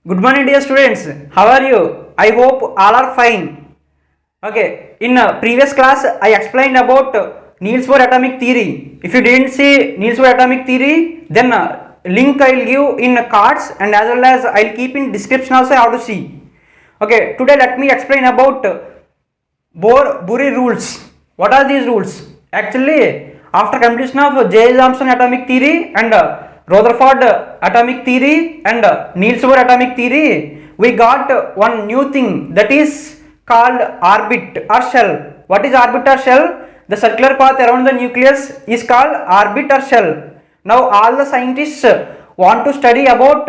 Good morning, dear students. How are you? I hope all are fine. Okay, in previous class, I explained about Niels Bohr atomic theory. If you didn't see Niels Bohr atomic theory, then link I will give in cards and as well as I will keep in description also how to see. Okay, today let me explain about Bohr-Bury rules. What are these rules? Actually, after completion of J. Thomson atomic theory and Rutherford atomic theory and Niels Bohr atomic theory, we got one new thing that is called orbit or shell. What is orbit or shell? The circular path around the nucleus is called orbit or shell. Now all the scientists want to study about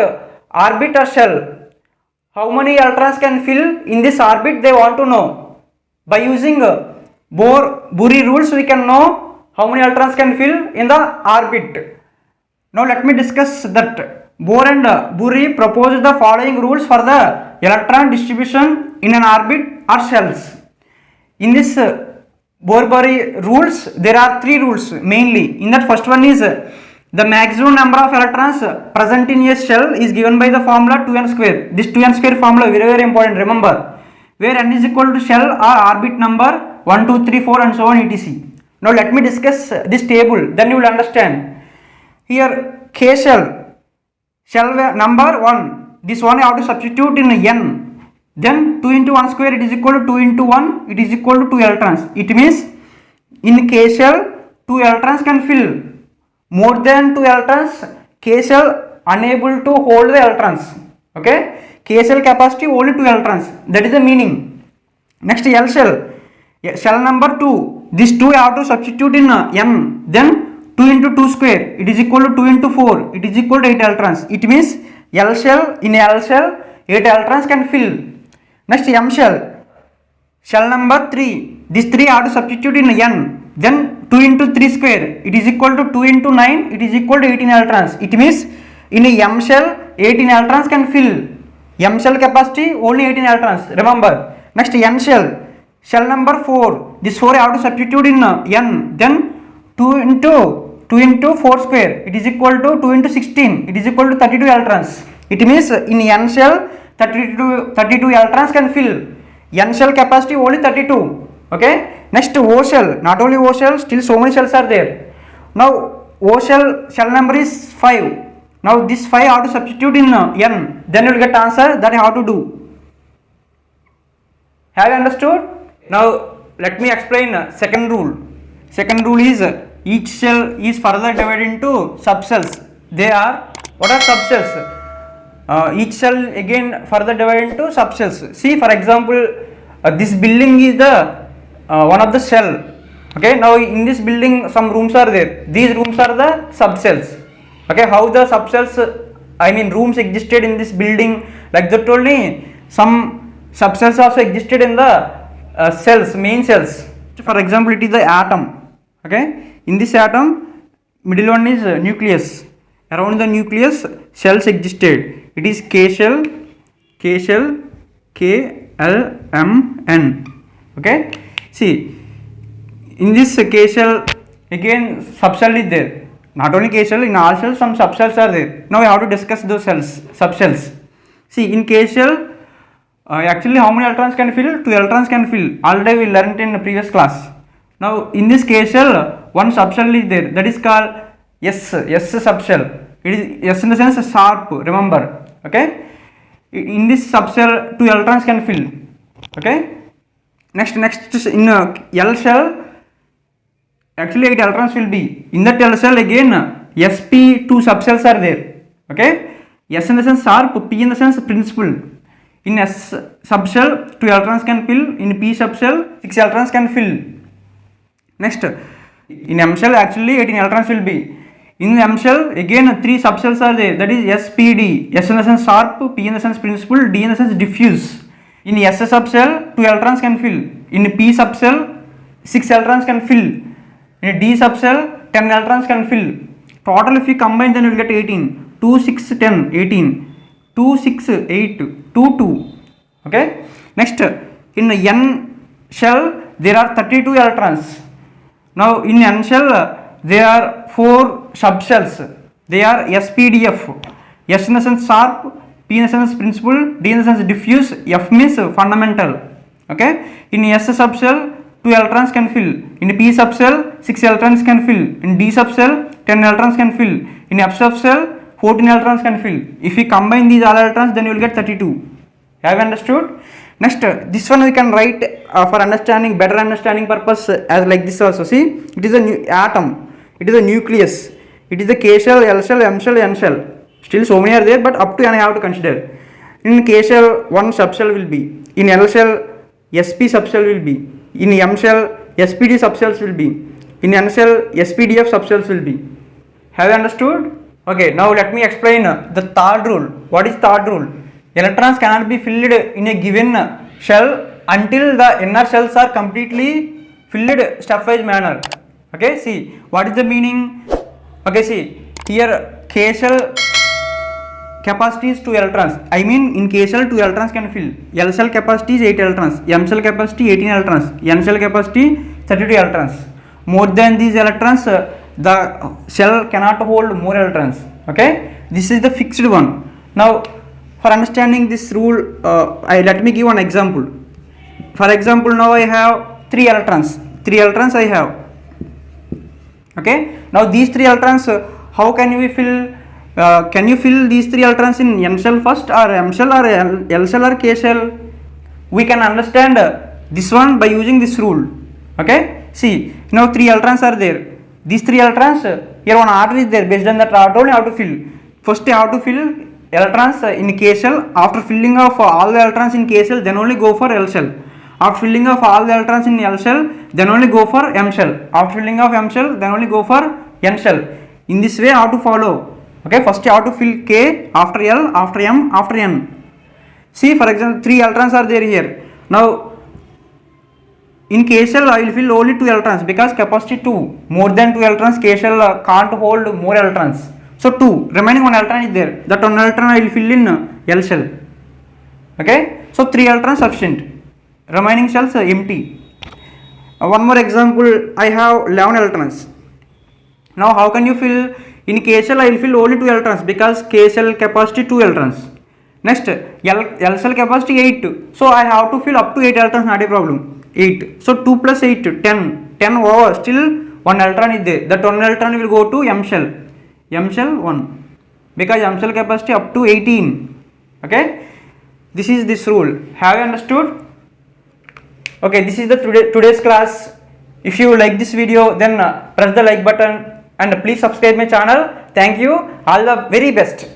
orbit or shell. How many electrons can fill in this orbit they want to know. By using Bohr-Bury rules we can know how many electrons can fill in the orbit. Now let me discuss that. Bohr and Bury proposed the following rules for the electron distribution in an orbit or shells. In this Bohr-Bury rules, there are three rules mainly. In that, first one is the maximum number of electrons present in a shell is given by the formula 2n square. This 2n square formula very important, remember, where n is equal to shell or orbit number 1, 2, 3, 4 and so on etc. Now let me discuss this table, then you will understand. Here K shell number 1, this one I have to substitute in n, then 2 into 1 square it is equal to 2 into 1, it is equal to 2 electrons. It means in K shell 2 electrons can fill. More than 2 electrons, K shell unable to hold the electrons. Okay, K shell capacity only 2 electrons, that is the meaning. Next L shell number 2, this 2 I have to substitute in n, then 2 into 2 square it is equal to 2 into 4 it is equal to 8 electrons. It means L shell 8 electrons can fill. Next M shell number 3, this 3 I have to substitute in n, then 2 into 3 square it is equal to 2 into 9 it is equal to 18 electrons. It means in a M shell 18 electrons can fill. M shell capacity only 18 electrons, remember. Next N shell number 4, this 4 I have to substitute in n, then 2 into 4 square it is equal to 2 into 16 it is equal to 32 electrons. It means in N shell 32 electrons can fill. N shell capacity only 32. Okay. Next O shell, not only O shell, still so many shells are there. Now O shell number is 5. Now this 5 I have to substitute in n, then you will get answer that I have to do. Have you understood? Now let me explain second rule. Second rule is each shell is further divided into subcells. They are, what are subcells? Each cell again further divided into subcells. See, for example, this building is the one of the cell. Okay, now in this building some rooms are there. These rooms are the subcells. Okay, how the subcells, I mean rooms existed in this building, like that only some subcells also existed in the cells, main cells. For example, it is the atom. Okay, in this atom middle one is nucleus. Around the nucleus shells existed. It is K shell, K L M N. Okay, see in this K shell again subcell is there. Not only K shell, in all shells some subcells are there. Now we have to discuss those cells, subcells. See in K shell actually how many electrons can fill? 2 electrons can fill. Already we learned in the previous class. Now in this K shell one subshell is there, that is called S subshell. It is S in the sense sharp, remember. Okay, in this subshell 2 electrons can fill. Okay, next in L shell actually 8 electrons will be. In that L shell again sp 2 subcells are there. Okay, S in the sense sharp, P in the sense principal. In S subshell 2 electrons can fill, in P subshell 6 electrons can fill. Next in M shell actually 18 electrons will be. In M shell again 3 subcells are there, that is SPD, S in the sense sharp, P in the sense principal, D in the sense diffuse. In S subshell 2 electrons can fill. In P subshell 6 electrons can fill. In D subshell 10 electrons can fill. Total if you combine then you will get 18. 2, 6, 10, 18. 2, 6, 8, 2, 2. Okay. Next in N shell there are 32 electrons. Now in N shell there are 4 subshells. They are SPDF. S in the sense sharp, P in the sense principal, D in the sense diffuse, F means fundamental. Okay, in S subcell 2 electrons can fill, in P subcell 6 electrons can fill, in D subcell 10 electrons can fill, in F subcell 14 electrons can fill. If we combine these all electrons, then you will get 32. Have you understood? Next, this one we can write for understanding, better understanding purpose as like this also. See, it is a new atom, it is a nucleus, it is the K shell, L shell, M shell, N shell. Still so many are there, but up to N I have to consider. In K shell, one subshell will be. In L shell, SP subshell will be. In M shell, SPD subshells will be. In N shell, SPDF subshells will be. Have you understood? Okay, now let me explain the third rule. What is third rule? Electrons cannot be filled in a given shell until the inner shells are completely filled stepwise manner. Okay, see, what is the meaning? Okay, see, here K shell capacity is 2 electrons. I mean, in K shell 2 electrons can fill. L shell capacity is 8 electrons. M shell capacity 18 electrons. N shell capacity 32 electrons. More than these electrons, the shell cannot hold more electrons. Okay, this is the fixed one. Now, for understanding this rule, let me give one example. For example, now I have 3 electrons. 3 electrons I have. Okay, now these 3 electrons, how can we fill? Can you fill these 3 electrons in N shell first, or M shell, or L shell, or K shell? We can understand this one by using this rule. Okay, see, now 3 electrons are there. These 3 electrons, here one order is there. Based on that order, you have to fill. First, you have to fill electrons in K shell. After filling of all the electrons in K shell, then only go for L shell. After filling of all the electrons in L shell, then only go for M shell. After filling of M shell, then only go for N shell. In this way, how to follow? Okay, first you have to fill K, after L, after M, after N. See, for example, 3 electrons are there here. Now, in K shell, I will fill only 2 electrons because capacity 2. More than 2 electrons, K shell can't hold more electrons. So 2, remaining 1 electron is there. That 1 electron I will fill in L shell. Okay, so 3 electrons sufficient. Remaining shells are empty. One more example, I have 11 electrons. Now how can you fill? In K shell I will fill only 2 electrons because K shell capacity 2 electrons. Next, L shell capacity 8. So I have to fill up to 8 electrons, not a problem. 8. So 2 plus 8, 10. 10 over, still 1 electron is there. That 1 electron will go to M shell. M shell 1. Because M shell capacity up to 18. Okay. This is this rule. Have you understood? Okay, this is the today's class. If you like this video, then press the like button and please subscribe my channel. Thank you. All the very best.